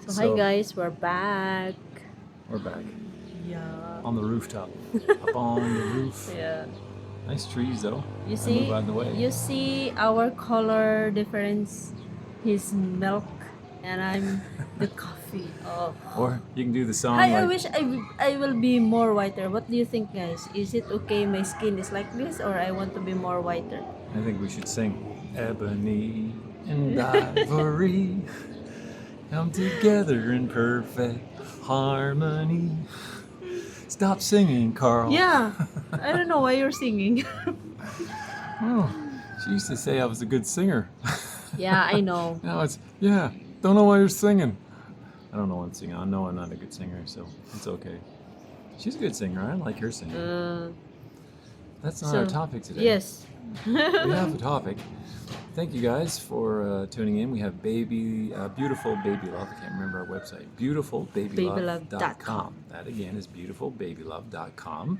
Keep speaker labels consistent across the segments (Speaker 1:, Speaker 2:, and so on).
Speaker 1: So hi guys, we're back.
Speaker 2: We're back
Speaker 1: Yeah.
Speaker 2: on the rooftop, up on the roof.
Speaker 1: Yeah.
Speaker 2: Nice trees though.
Speaker 1: You
Speaker 2: I move
Speaker 1: see,
Speaker 2: out of the way.
Speaker 1: you see our color difference. He's milk, and I'm the coffee. Oh.
Speaker 2: Or you can do the song
Speaker 1: I
Speaker 2: like,
Speaker 1: wish I will be more whiter. What do you think, guys? Is it okay my skin is like this, or I want to be more whiter?
Speaker 2: I think we should sing Ebony and Ivory come together in perfect harmony. Stop singing, Carl.
Speaker 1: Yeah. I don't know why you're singing.
Speaker 2: Oh, she used to say I was a good singer.
Speaker 1: Yeah, I know.
Speaker 2: Now it's, yeah, don't know why you're singing. I don't know what I'm singing. I know I'm not a good singer, so it's okay. She's a good singer. I like her singing. That's not our topic today.
Speaker 1: Yes.
Speaker 2: We have a topic. Thank you guys for tuning in. We have beautiful baby love. I can't remember our website. Beautifulbabylove.com. That again is beautifulbabylove.com.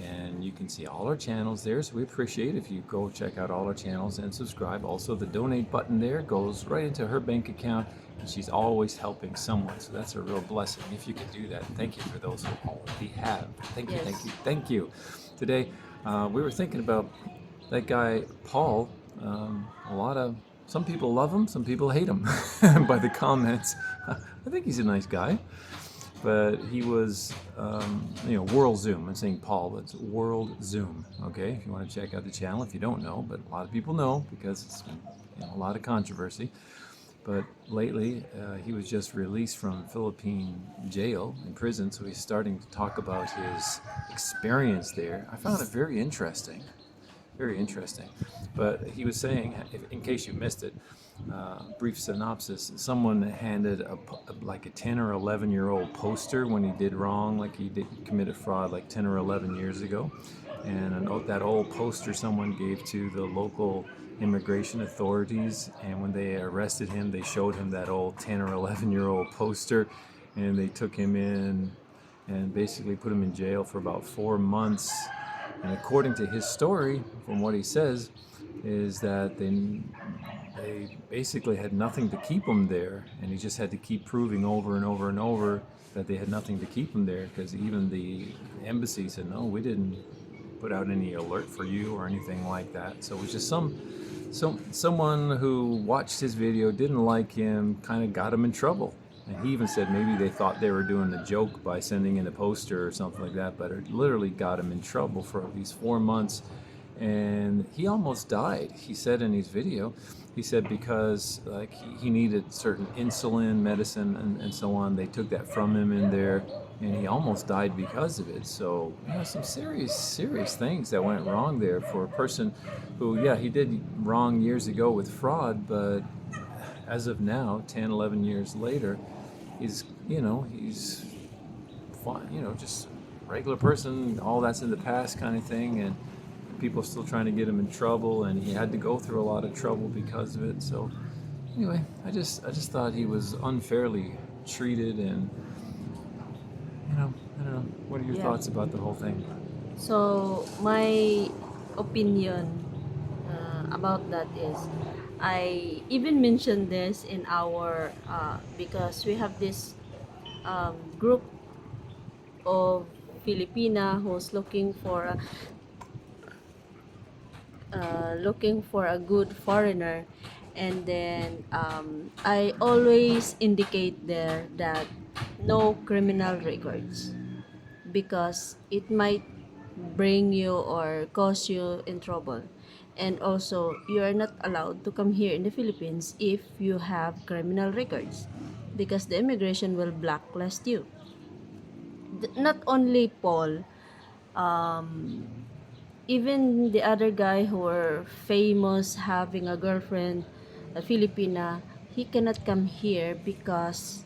Speaker 2: And you can see all our channels there. So we appreciate if you go check out all our channels and subscribe. Also, the donate button there goes right into her bank account. And she's always helping someone. So that's a real blessing if you can do that. Thank you for those who already have. Thank you, thank you, thank you. Today, we were thinking about that guy, Paul. Some people love him, some people hate him by the comments. I think he's a nice guy, but he was, World Zoom. I'm saying Paul, but it's World Zoom. Okay, if you want to check out the channel, if you don't know, but a lot of people know because it's been a lot of controversy. But lately, he was just released from Philippine jail in prison, so he's starting to talk about his experience there. I found it very interesting. Very interesting. But he was saying, in case you missed it, brief synopsis, someone handed like a 10 or 11-year-old poster when he did wrong, like he committed fraud like 10 or 11 years ago. And that old poster someone gave to the local immigration authorities, and when they arrested him, they showed him that old 10 or 11-year-old poster, and they took him in and basically put him in jail for about 4 months. And according to his story, from what he says, is that they basically had nothing to keep him there, and he just had to keep proving over and over and over that they had nothing to keep him there, because even the embassy said, no, we didn't put out any alert for you or anything like that. So it was just someone who watched his video, didn't like him, kind of got him in trouble. And he even said maybe they thought they were doing a joke by sending in a poster or something like that, but it literally got him in trouble for these 4 months. And he almost died. He said in his video, he said because like he needed certain insulin medicine and so on. They took that from him in there, and he almost died because of it. So some serious things that went wrong there for a person who, he did wrong years ago with fraud, but as of now, 10, 11 years later, he's fine, just regular person, all that's in the past kind of thing, and people are still trying to get him in trouble, and he had to go through a lot of trouble because of it. So anyway, I just thought he was unfairly treated, and I don't know. What are your thoughts about the whole thing?
Speaker 1: So my opinion about that is, I even mentioned this in our because we have this group of Filipina who's looking for a good foreigner, and then I always indicate there that no criminal records, because it might bring you or cause you in trouble. And also, you are not allowed to come here in the Philippines if you have criminal records, because the immigration will blacklist you. Not only Paul, even the other guy who were famous having a girlfriend, a Filipina, he cannot come here because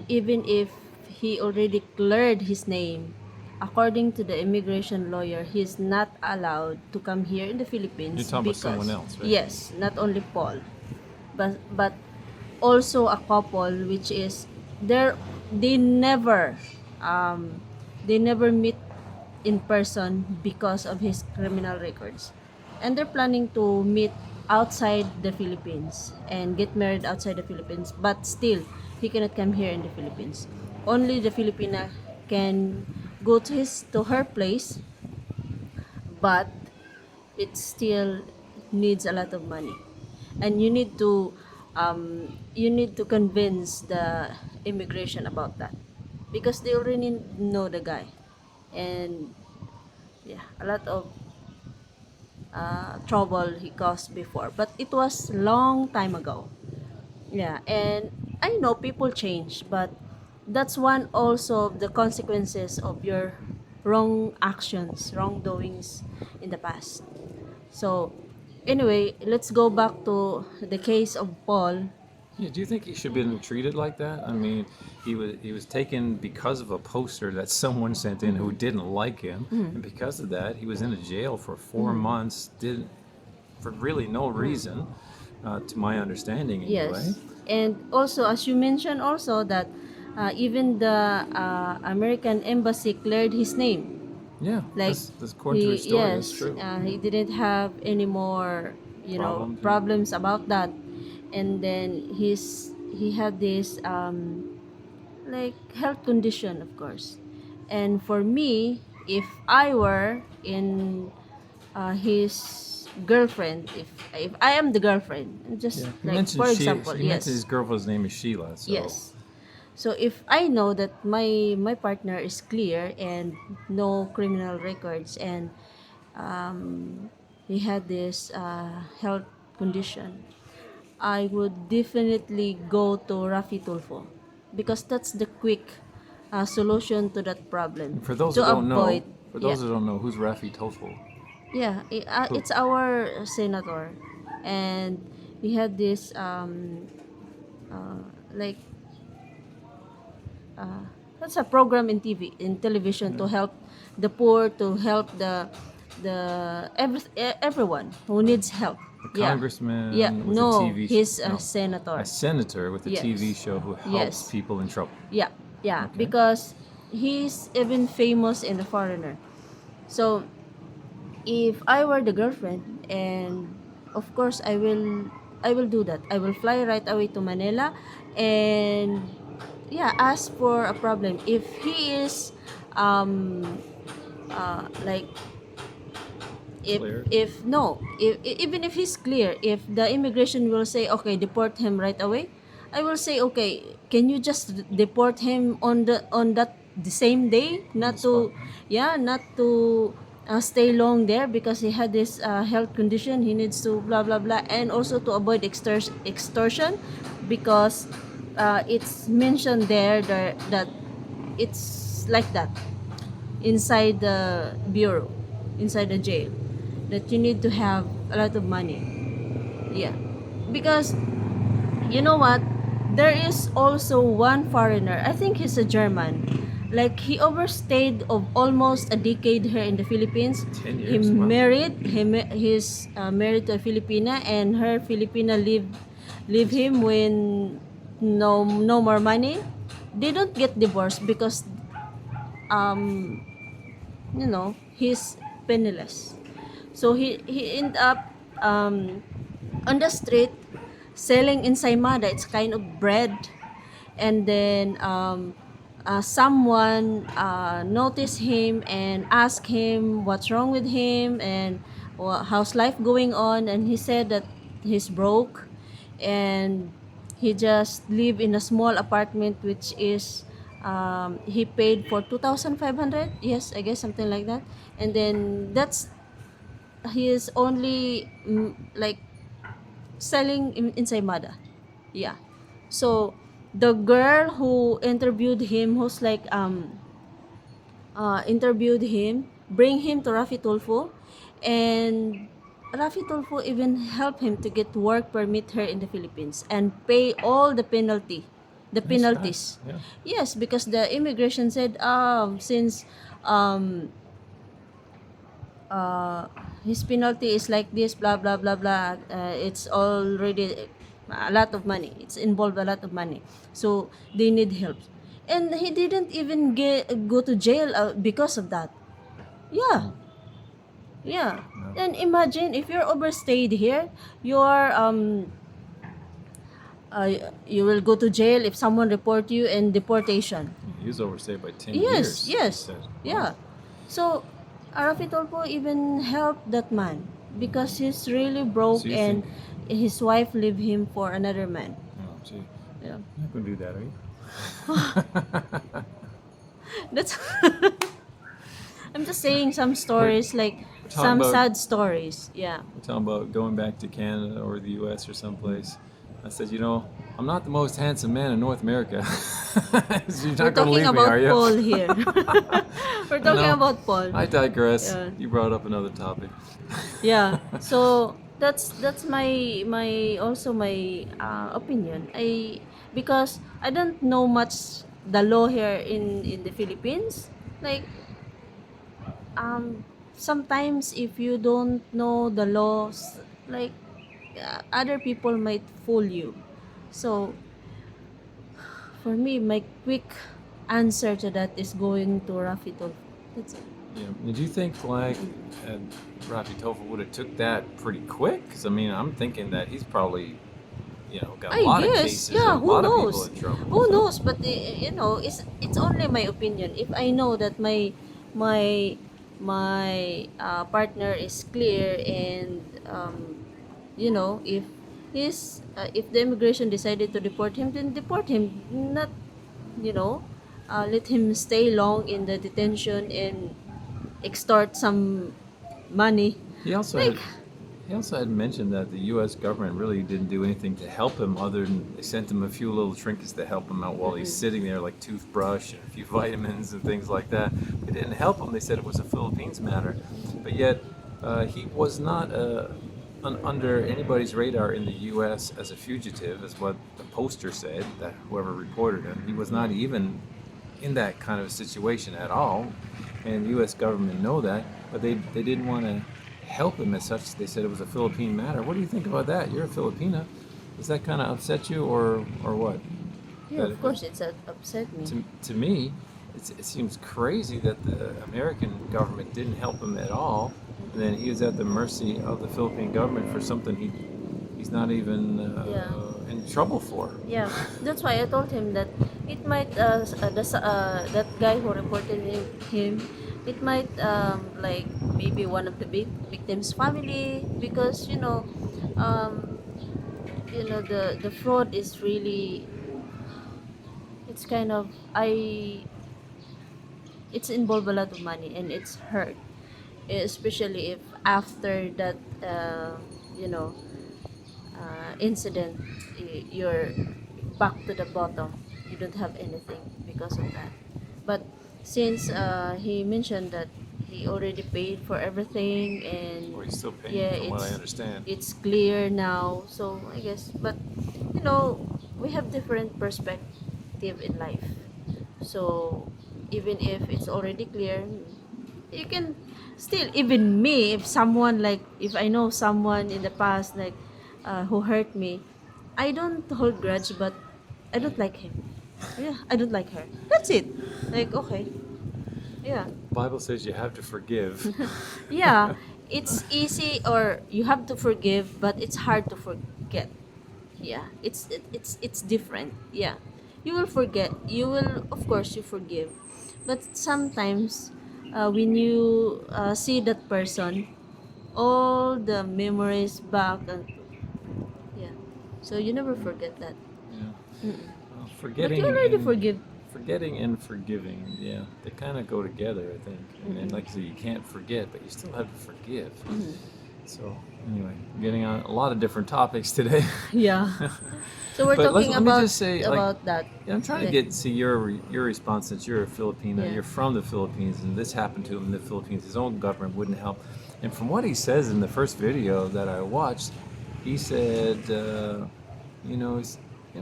Speaker 1: even if he already cleared his name, according to the immigration lawyer, he's not allowed to come here in the Philippines.
Speaker 2: You're talking about someone else, right?
Speaker 1: Yes, not only Paul, but also a couple, which is there. They never they never meet in person because of his criminal records, and they're planning to meet outside the Philippines and get married outside the Philippines, but still he cannot come here in the Philippines. Only the Filipina can go to her place, but it still needs a lot of money, and you need to convince the immigration about that, because they already know the guy, and yeah, a lot of trouble he caused before, but it was long time ago. Yeah, and I know people change, but that's one also of the consequences of your wrong actions, wrongdoings in the past. So, anyway, let's go back to the case of Paul.
Speaker 2: Yeah, do you think he should have been treated like that? I mean, he was taken because of a poster that someone sent in who didn't like him, and because of that, he was in a jail for 4 months. Did for really no reason, to my understanding anyway.
Speaker 1: Yes. And also, as you mentioned also that even the American embassy cleared his name.
Speaker 2: Yeah,
Speaker 1: Like
Speaker 2: that's according to his story. That's true.
Speaker 1: he didn't have any more,
Speaker 2: Problems. Yeah.
Speaker 1: problems about that. And then he had this like health condition, of course. And for me, if I were in his girlfriend, if I am the girlfriend, just
Speaker 2: Yeah. He
Speaker 1: like
Speaker 2: mentioned
Speaker 1: for example,
Speaker 2: He mentioned his
Speaker 1: yes,
Speaker 2: girlfriend's name is Sheila. So
Speaker 1: yes. So if I know that my partner is clear and no criminal records, and he had this health condition, I would definitely go to Raffy Tulfo, because that's the quick solution to that problem,
Speaker 2: and for those
Speaker 1: to
Speaker 2: who don't know,
Speaker 1: avoid. Yeah,
Speaker 2: who's Raffy Tulfo?
Speaker 1: yeah,
Speaker 2: Who?
Speaker 1: it's our senator, and he had this like that's a program in in television, to help the poor, to help everyone who needs help.
Speaker 2: A
Speaker 1: Yeah, yeah.
Speaker 2: congressman with a
Speaker 1: No,
Speaker 2: TV
Speaker 1: he's a
Speaker 2: no, a
Speaker 1: senator.
Speaker 2: senator with a TV
Speaker 1: Yes,
Speaker 2: show who helps
Speaker 1: yes,
Speaker 2: people in trouble.
Speaker 1: yeah, yeah.
Speaker 2: Okay.
Speaker 1: Because he's even famous in the foreigner. So if I were the girlfriend, and of course I will do that. I will fly right away to Manila, and yeah, ask for a problem. If he is um like, if
Speaker 2: Cleared.
Speaker 1: if no if even if he's clear, if the immigration will say okay, deport him right away, I will say okay, can you just deport him on the same day,
Speaker 2: On the
Speaker 1: not
Speaker 2: spot.
Speaker 1: to, yeah, not to stay long there, because he had this health condition, he needs to blah blah blah, and also to avoid extortion, because it's mentioned there that it's like that inside the bureau, inside the jail, that you need to have a lot of money. Yeah. Because you know what? There is also one foreigner. I think he's a German. Like he overstayed of almost a decade here in the Philippines.
Speaker 2: 10
Speaker 1: He
Speaker 2: years. Wow.
Speaker 1: married. He's married to a Filipina, and her Filipina leave him when no more money. They don't get divorced because um he's penniless. So he ended up on the street selling ensaymada. It's kind of bread. And then someone noticed him and asked him what's wrong with him, and how's life going on, and he said that he's broke, and he just live in a small apartment, which is he paid for 2,500, yes, I guess something like that. And then that's he is only like selling ensaymada. Yeah. So the girl who interviewed him, who's like interviewed him, bring him to Raffy Tulfo, and Raffy Tulfo even helped him to get work permit here in the Philippines and pay all the
Speaker 2: Nice guy.
Speaker 1: penalties.
Speaker 2: Yeah.
Speaker 1: Yes, because the immigration said since um uh, his penalty is like this, blah blah blah blah. It's already a lot of money. It's involved a lot of money, so they need help. And he didn't even go to jail because of that. Yeah, Yeah.
Speaker 2: No.
Speaker 1: And imagine if you're overstayed here, you're you will go to jail if someone report you and deportation.
Speaker 2: He was overstayed by 10
Speaker 1: Yes,
Speaker 2: years, he
Speaker 1: yes.
Speaker 2: said. Wow.
Speaker 1: Yeah. So Raffy Tulfo even helped that man because he's really broke
Speaker 2: So you
Speaker 1: and
Speaker 2: think,
Speaker 1: his wife leave him for another man.
Speaker 2: oh, gee, you're
Speaker 1: Yeah.
Speaker 2: not going to do that, are you?
Speaker 1: That's I'm just saying some
Speaker 2: We're,
Speaker 1: stories like
Speaker 2: we're talking
Speaker 1: some
Speaker 2: about
Speaker 1: sad stories. Yeah.
Speaker 2: we're talking about going back to Canada or the U.S. or someplace. I said, you know, I'm not the most handsome man in North America. So you're
Speaker 1: We're
Speaker 2: not going to
Speaker 1: talking
Speaker 2: leave me, are
Speaker 1: about
Speaker 2: you?
Speaker 1: Paul here. We're
Speaker 2: I
Speaker 1: talking
Speaker 2: know.
Speaker 1: about Paul.
Speaker 2: I digress.
Speaker 1: Yeah.
Speaker 2: You brought up another topic.
Speaker 1: Yeah. So that's my also my opinion. Because I don't know much the law here in the Philippines. Like um sometimes if you don't know the laws, like other people might fool you. So for me, my quick answer to that is going to Raffy Tulfo. That's it.
Speaker 2: Yeah. Did you think like uh, Raffy Tulfo would have took that pretty quick? Because I mean, I'm thinking that he's probably, you know, got a
Speaker 1: I
Speaker 2: lot of
Speaker 1: guess,
Speaker 2: cases and
Speaker 1: yeah.
Speaker 2: a
Speaker 1: Who
Speaker 2: lot of people
Speaker 1: knows?
Speaker 2: in trouble.
Speaker 1: Who
Speaker 2: So
Speaker 1: knows? But you know, it's only my opinion. If I know that my my partner is clear and you know, if the immigration decided to deport him, then deport him. Not, you know, let him stay long in the detention and extort some money.
Speaker 2: he also
Speaker 1: Like,
Speaker 2: had he also had mentioned that the U.S. government really didn't do anything to help him, other than they sent him a few little trinkets to help him out while he's sitting there, like toothbrush and a few vitamins and things like that. They didn't help him. They said it was a Philippines matter, but yet he was not under anybody's radar in the U.S. as a fugitive, is what the poster said. That whoever reported him, he was not even in that kind of situation at all, and the U.S. government know that, but they didn't want to help him as such. They said it was a Philippine matter. What do you think about that? You're a Filipina. Does that kind of upset you, or what?
Speaker 1: yeah,
Speaker 2: That
Speaker 1: of course, it's upset me.
Speaker 2: to me, it seems crazy that the American government didn't help him at all, and then he was at the mercy of the Philippine government for something he's not even
Speaker 1: Yeah.
Speaker 2: in trouble for.
Speaker 1: Yeah, that's why I told him that it might that guy who reported him, it might like maybe one of the victim's family, because um the fraud is really, it's kind of, it's involved a lot of money and it's hurt, especially if after that you know incident, you're back to the bottom, you don't have anything because of that. But since he mentioned that he already paid for everything, and
Speaker 2: Or he's still paying,
Speaker 1: yeah,
Speaker 2: from what I understand.
Speaker 1: it's clear now, so I guess. But we have different perspective in life. So even if it's already clear, you can still, even me, if someone, like if I know someone in the past, like who hurt me, I don't hold grudge, but I don't like him. Yeah, I don't like her, that's it. Like, okay. Yeah.
Speaker 2: Bible says you have to forgive.
Speaker 1: Yeah, it's easy, or you have to forgive, but it's hard to forget. Yeah, it's different. Yeah, you will forget, you will, of course, you forgive, but sometimes when you see that person, all the memories back, and yeah, so you never forget that.
Speaker 2: Yeah.
Speaker 1: Mm-mm.
Speaker 2: Well,
Speaker 1: But you already forgive.
Speaker 2: forgetting and forgiving, yeah, they kind of go together, I think. And like you said, you can't forget, but you still have to forgive. So anyway, getting on a lot of different topics today.
Speaker 1: Yeah. So we're
Speaker 2: But
Speaker 1: talking
Speaker 2: let me
Speaker 1: about
Speaker 2: just say, like,
Speaker 1: that.
Speaker 2: yeah, I'm trying to
Speaker 1: Yeah.
Speaker 2: see your response, since you're a Filipino,
Speaker 1: Yeah.
Speaker 2: you're from the Philippines, and this happened to him in the Philippines. His own government wouldn't help. And from what he says in the first video that I watched, he said, you know,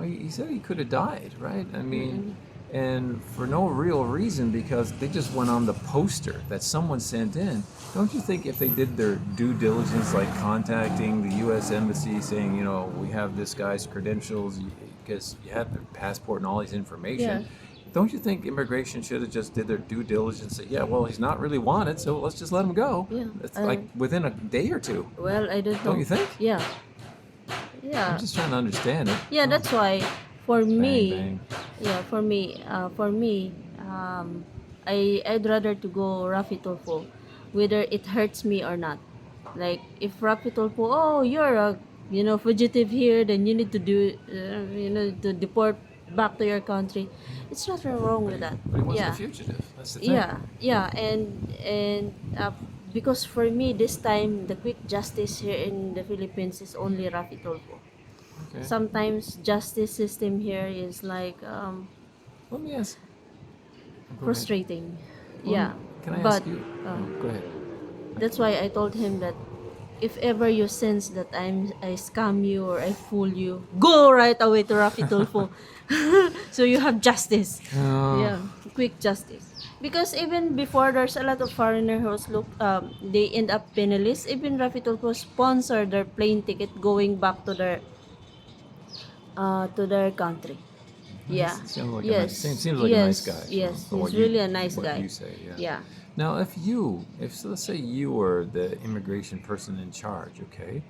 Speaker 2: he said he could have died, right? I mean, and for no real reason, because they just went on the poster that someone sent in. Don't you think if they did their due diligence, like contacting the U.S. Embassy, saying, we have this guy's credentials, because you have their passport and all his information,
Speaker 1: Yeah.
Speaker 2: don't you think immigration should have just did their due diligence? Say, yeah, well, he's not really wanted, so let's just let him go.
Speaker 1: Yeah.
Speaker 2: It's like within a day or two.
Speaker 1: Well, I don't know.
Speaker 2: Don't you think?
Speaker 1: Yeah.
Speaker 2: I'm
Speaker 1: Yeah.
Speaker 2: just trying to understand it.
Speaker 1: Yeah, that's why for
Speaker 2: Bang,
Speaker 1: me,
Speaker 2: bang.
Speaker 1: yeah, for me, I'd rather to go Raffy Tulfo, whether it hurts me or not. Like if Raffy Tulfo, oh, you're a fugitive here, then you need to to deport back to your country. It's nothing wrong with that.
Speaker 2: But he wasn't a
Speaker 1: Yeah.
Speaker 2: fugitive. That's the thing.
Speaker 1: Yeah, and because for me this time the quick justice here in the Philippines is only Raffy Tulfo.
Speaker 2: Okay.
Speaker 1: Sometimes justice system here is like
Speaker 2: Let me ask. Go ahead.
Speaker 1: frustrating.
Speaker 2: Well,
Speaker 1: Yeah,
Speaker 2: Can I
Speaker 1: but
Speaker 2: ask you? Go ahead.
Speaker 1: that's why I told him that if ever you sense that I scam you or I fool you, go right away to Raffy Tulfo. So you have justice. Yeah, quick justice. Because even before, there's a lot of foreigner who's they end up penniless. Even Raffy Tulfo sponsored their plane ticket going back to their country. Yeah.
Speaker 2: Seems like
Speaker 1: Yes.
Speaker 2: seems like a nice guy.
Speaker 1: Yes.
Speaker 2: from
Speaker 1: He's
Speaker 2: what
Speaker 1: really a nice
Speaker 2: what
Speaker 1: guy.
Speaker 2: you say, yeah.
Speaker 1: Yeah.
Speaker 2: Now, so let's say you were the immigration person in charge, okay?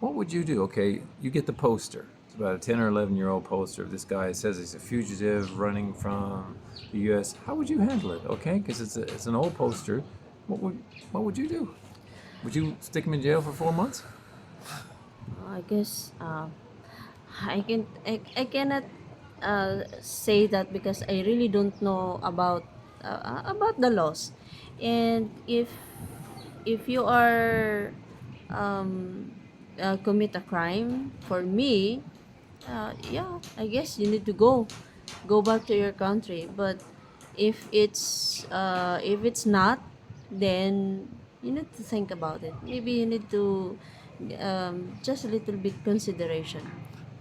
Speaker 2: What would you do? Okay, you get the poster. It's about a 10 or 11-year-old poster of this guy. It says he's a fugitive running from the U.S. How would you handle it? Okay, because it's an old poster. What would you do? Would you stick him in jail for 4 months?
Speaker 1: I guess I cannot say that because I really don't know about the laws. And if you are commit a crime, for me, yeah, I guess you need to go back to your country. But if it's not, then you need to think about it. Maybe you need to just a little bit consideration.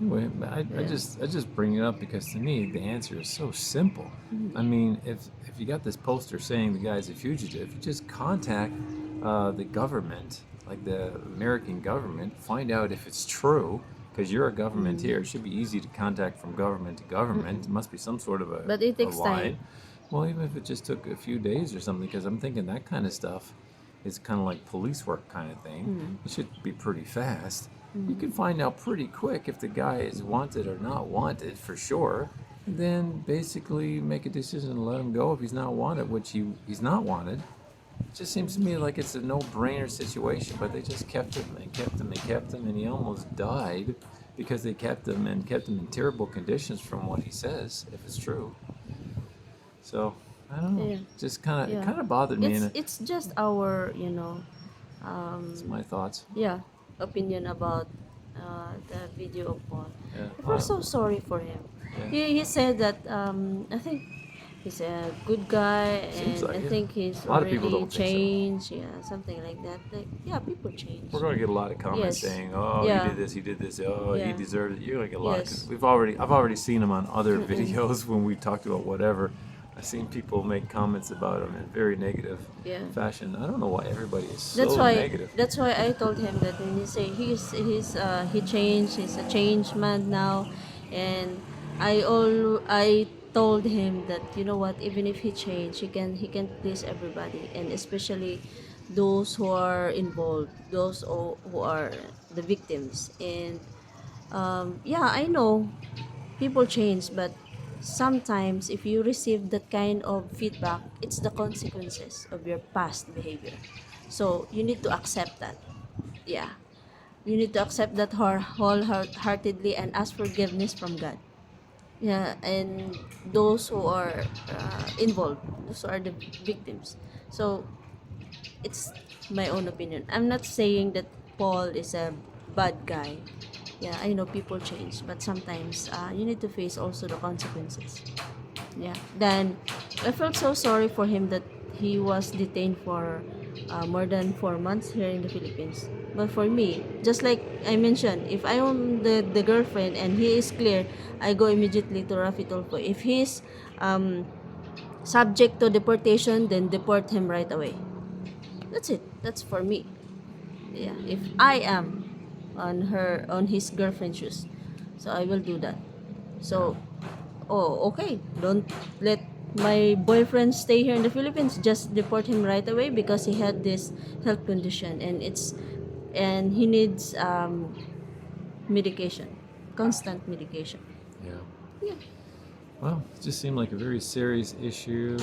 Speaker 2: Anyway, I just bring it up because to me the answer is so simple. I mean, if you got this poster saying the guy's a fugitive, you just contact the government, like the American government, find out if it's true. Because you're a government here, it should be easy to contact from government to government. It must be some sort of
Speaker 1: But it takes
Speaker 2: a line.
Speaker 1: time.
Speaker 2: Well, even if it just took a few days or something, because I'm thinking that kind of stuff is kind of like police work kind of thing. It should be pretty fast. You can find out pretty quick if the guy is wanted or not wanted for sure. And then basically make a decision and let him go if he's not wanted, which he's not wanted. It just seems to me like it's a no-brainer situation, but they just kept him and kept him and kept him, and he almost died because they kept him and kept him in terrible conditions from what he says, if it's true. So I don't know.
Speaker 1: Yeah.
Speaker 2: Just kind of
Speaker 1: Yeah.
Speaker 2: it kind of bothered me, and
Speaker 1: It's just our
Speaker 2: it's my thoughts.
Speaker 1: yeah, opinion about the video of Paul.
Speaker 2: Yeah.
Speaker 1: I feel so sorry for him.
Speaker 2: Yeah.
Speaker 1: He said that I think he's a good guy,
Speaker 2: Seems
Speaker 1: and
Speaker 2: like
Speaker 1: I
Speaker 2: it.
Speaker 1: think he's
Speaker 2: A lot of people
Speaker 1: already
Speaker 2: don't think so.
Speaker 1: changed. Yeah, something like that. Like, yeah, people change.
Speaker 2: We're going to get a lot of comments
Speaker 1: Yes.
Speaker 2: saying, "Oh,
Speaker 1: Yeah.
Speaker 2: he did this. Oh, he
Speaker 1: Yeah.
Speaker 2: deserved it." You're going to get a lot.
Speaker 1: Yes.
Speaker 2: 'Cause I've already seen him on other videos when we talked about whatever. I've seen people make comments about him in very negative
Speaker 1: Yeah.
Speaker 2: fashion. I don't know why everybody is so
Speaker 1: That's why
Speaker 2: negative.
Speaker 1: I told him that when you say he changed, he's a changed man now, and I told him that, you know what, even if he changed, he can please everybody, and especially those who are involved, those who are the victims. And yeah, I know people change, but sometimes if you receive that kind of feedback, it's the consequences of your past behavior. So you need to accept that. Yeah. You need to accept that wholeheartedly and ask forgiveness from God. Yeah, and those who are involved, those who are the victims. So it's my own opinion. I'm not saying that Paul is a bad guy. Yeah, I know people change, but sometimes you need to face also the consequences. Yeah. Then I felt so sorry for him that he was detained for more than 4 months here in the Philippines. But for me, just like I mentioned, if I own the girlfriend and he is clear, I go immediately to Raffy Tulfo. If he's subject to deportation, then deport him right away. That's it. That's for me. Yeah. If I am on his girlfriend's shoes, so I will do that. So oh, okay, don't let my boyfriend stay here in the Philippines. Just deport him right away because he had this health condition, and he needs medication, constant medication.
Speaker 2: Yeah.
Speaker 1: Yeah.
Speaker 2: Well, it just seemed like a very serious issue,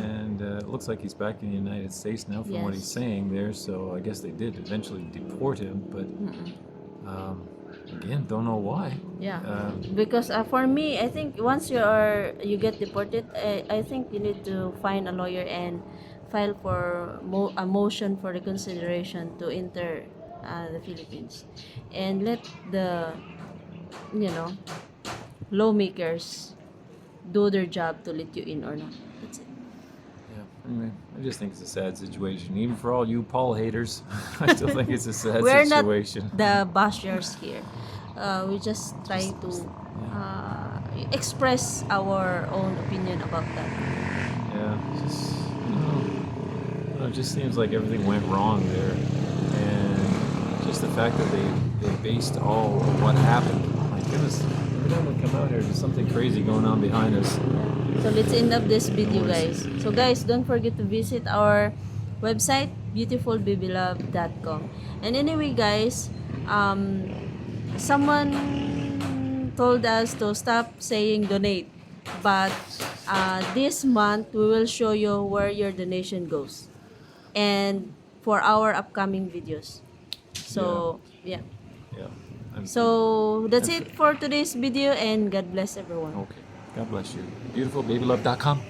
Speaker 2: and it looks like he's back in the United States now from what he's
Speaker 1: Yes.
Speaker 2: saying there, so I guess they did eventually deport him, but again, don't know why.
Speaker 1: Yeah,
Speaker 2: Um,
Speaker 1: because for me, I think once you get deported, I think you need to find a lawyer and file for a motion for reconsideration to enter the Philippines, and let the you know lawmakers do their job to let you in or not. That's it.
Speaker 2: yeah, anyway, I just think it's a sad situation. Even for all you Paul haters, I still think it's a sad
Speaker 1: We're not
Speaker 2: situation.
Speaker 1: the bashers here. We just try to express our own opinion about that.
Speaker 2: Yeah, just, it just seems like everything went wrong there. And just the fact that they based all of what happened. My goodness, every time we come out here, there's something crazy going on behind us.
Speaker 1: So let's end up this video, guys. So guys, don't forget to visit our website, beautifulbabylove.com. And anyway, guys, someone told us to stop saying donate, but this month we will show you where your donation goes, and for our upcoming videos. So yeah.
Speaker 2: Yeah. I'm-
Speaker 1: So that's it for today's video, and God bless everyone.
Speaker 2: Okay. God bless you. Beautifulbabylove.com.